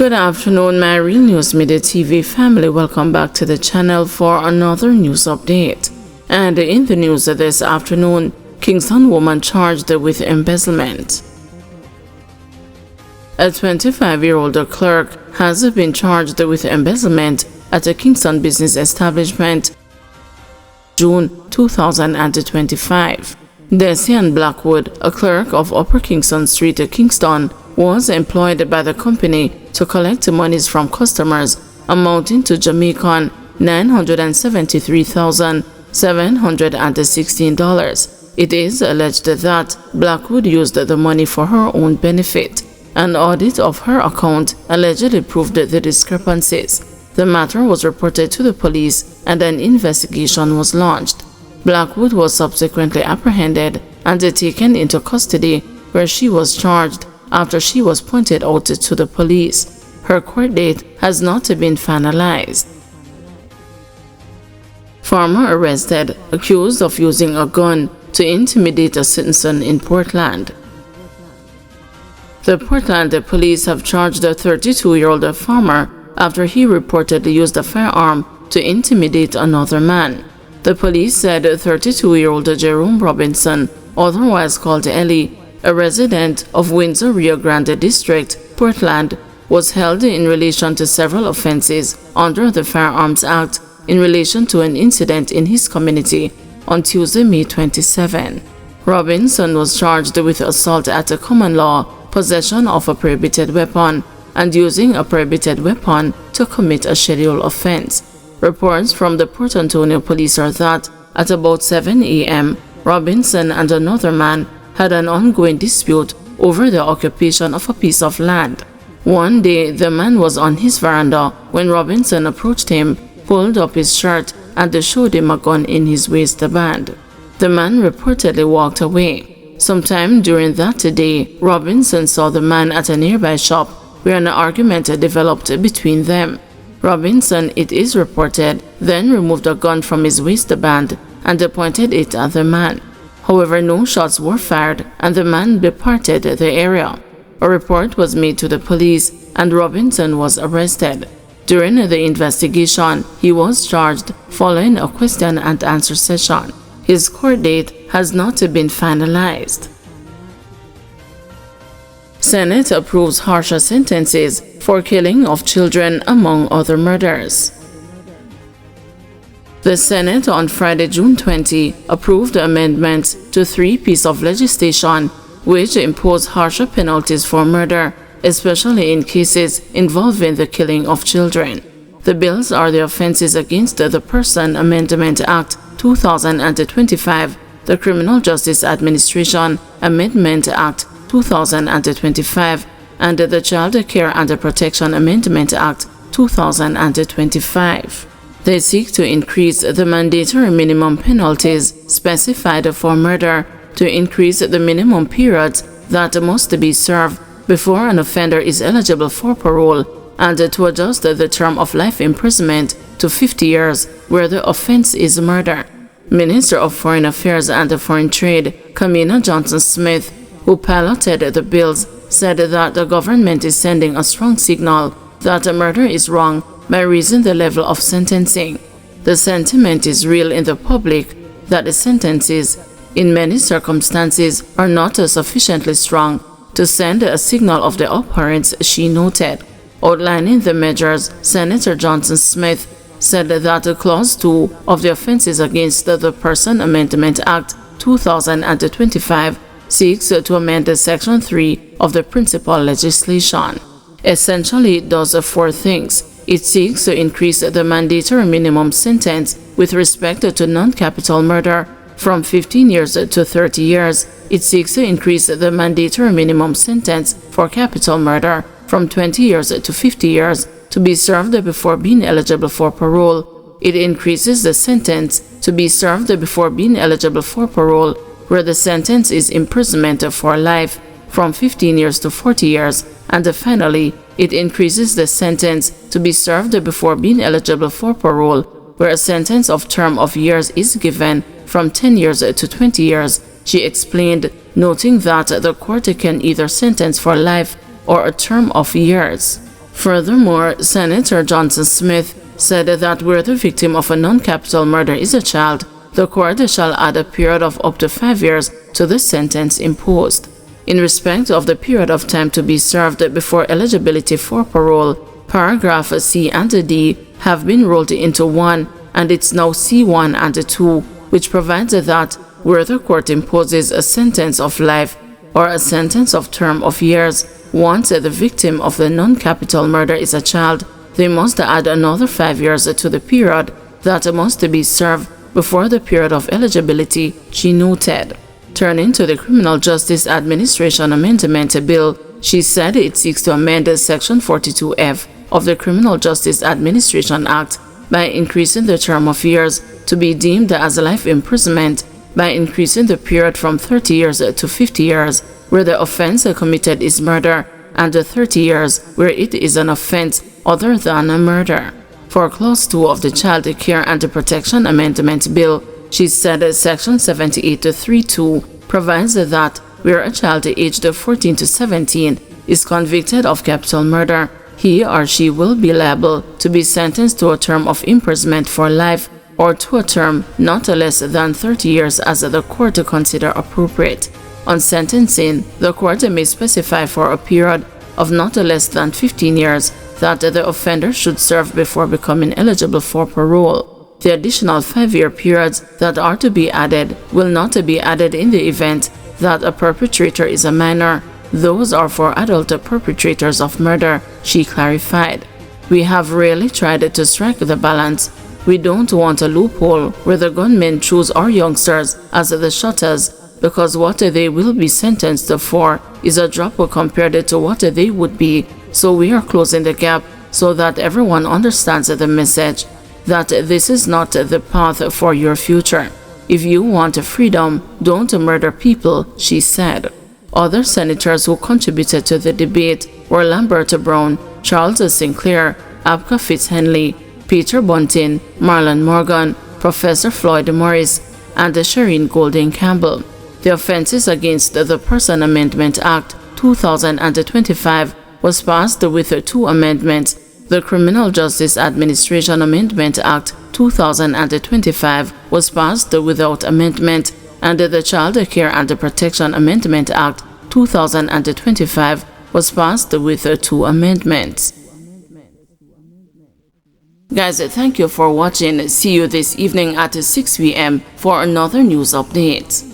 Good afternoon, my Real News Midday TV family. Welcome back to the channel for another news update. And in the news this afternoon, Kingston woman charged with embezzlement. A 25-year-old clerk has been charged with embezzlement at a Kingston business establishment June 2025. Desian Blackwood, a clerk of Upper Kingston Street, Kingston, was employed by the company to collect monies from customers amounting to Jamaican $973,716. It is alleged that Blackwood used the money for her own benefit. An audit of her account allegedly proved the discrepancies. The matter was reported to the police and an investigation was launched. Blackwood was subsequently apprehended and taken into custody, where she was charged after she was pointed out to the police. Her court date has not been finalized. Farmer arrested, accused of using a gun to intimidate a citizen in Portland. The Portland police have charged a 32-year-old farmer after he reportedly used a firearm to intimidate another man. The police said 32-year-old Jerome Robinson, otherwise called Ellie, a resident of Windsor Rio Grande District, Portland, was held in relation to several offenses under the Firearms Act in relation to an incident in his community on Tuesday, May 27. Robinson was charged with assault at a common law, possession of a prohibited weapon, and using a prohibited weapon to commit a scheduled offense. Reports from the Port Antonio police are that at about 7 a.m., Robinson and another man had an ongoing dispute over the occupation of a piece of land. One day, the man was on his veranda when Robinson approached him, pulled up his shirt, and showed him a gun in his waistband. The man reportedly walked away. Sometime during that day, Robinson saw the man at a nearby shop where an argument developed between them. Robinson, it is reported, then removed a gun from his waistband and pointed it at the man. However, no shots were fired and the man departed the area. A report was made to the police and Robinson was arrested. During the investigation, he was charged following a question and answer session. His court date has not been finalized. Senate approves harsher sentences for killing of children among other murders. The Senate on Friday, June 20, approved amendments to 3 pieces of legislation which impose harsher penalties for murder, especially in cases involving the killing of children. The bills are the Offenses Against the Person Amendment Act 2025, the Criminal Justice Administration Amendment Act 2025, and the Child Care and Protection Amendment Act 2025. They seek to increase the mandatory minimum penalties specified for murder, to increase the minimum periods that must be served before an offender is eligible for parole, and to adjust the term of life imprisonment to 50 years where the offense is murder. Minister of Foreign Affairs and Foreign Trade, Kamina Johnson-Smith, who piloted the bills, said that the government is sending a strong signal that murder is wrong by raising the level of sentencing. The sentiment is real in the public that the sentences, in many circumstances, are not sufficiently strong to send a signal of the abhorrence, she noted. Outlining the measures, Senator Johnson-Smith said that Clause 2 of the Offenses Against the Person Amendment Act 2025 seeks to amend Section 3 of the principal legislation. Essentially, it does 4 things. It seeks to increase the mandatory minimum sentence with respect to non-capital murder from 15 years to 30 years. It seeks to increase the mandatory minimum sentence for capital murder from 20 years to 50 years to be served before being eligible for parole. It increases the sentence to be served before being eligible for parole, where the sentence is imprisonment for life, from 15 years to 40 years, and finally, it increases the sentence to be served before being eligible for parole, where a sentence of term of years is given from 10 years to 20 years, she explained, noting that the court can either sentence for life or a term of years. Furthermore, Senator Johnson Smith said that where the victim of a non-capital murder is a child, the court shall add a period of up to 5 years to the sentence imposed. In respect of the period of time to be served before eligibility for parole, paragraph C and D have been rolled into one, and it's now C1 and 2, which provides that where the court imposes a sentence of life or a sentence of term of years, once the victim of the non-capital murder is a child, they must add another 5 years to the period that must be served before the period of eligibility, she noted. Turning to the Criminal Justice Administration Amendment Bill, she said it seeks to amend Section 42F of the Criminal Justice Administration Act by increasing the term of years to be deemed as life imprisonment, by increasing the period from 30 years to 50 years where the offense committed is murder, and 30 years where it is an offense other than a murder. For Clause 2 of the Child Care and Protection Amendment Bill, she said Section 7832 provides that where a child aged 14 to 17 is convicted of capital murder, he or she will be liable to be sentenced to a term of imprisonment for life or to a term not less than 30 years as the court consider appropriate. On sentencing, the court may specify for a period of not less than 15 years that the offender should serve before becoming eligible for parole. The additional 5-year periods that are to be added will not be added in the event that a perpetrator is a minor. Those are for adult perpetrators of murder, she clarified. We have really tried to strike the balance. We don't want a loophole where the gunmen choose our youngsters as the shooters, because what they will be sentenced for is a drop compared to what they would be. So we are closing the gap so that everyone understands the message that this is not the path for your future. If you want freedom, don't murder people, she said. Other senators who contributed to the debate were Lambert Brown, Charles Sinclair, Abka Fitzhenley, Peter Bunting, Marlon Morgan, Professor Floyd Morris, and Shireen Golding Campbell. The Offenses Against the Person Amendment Act 2025 was passed with 2 amendments. The Criminal Justice Administration Amendment Act 2025 was passed without amendment, and the Child Care and Protection Amendment Act 2025 was passed with 2 amendments. Guys, thank you for watching. See you this evening at 6 p.m. for another news update.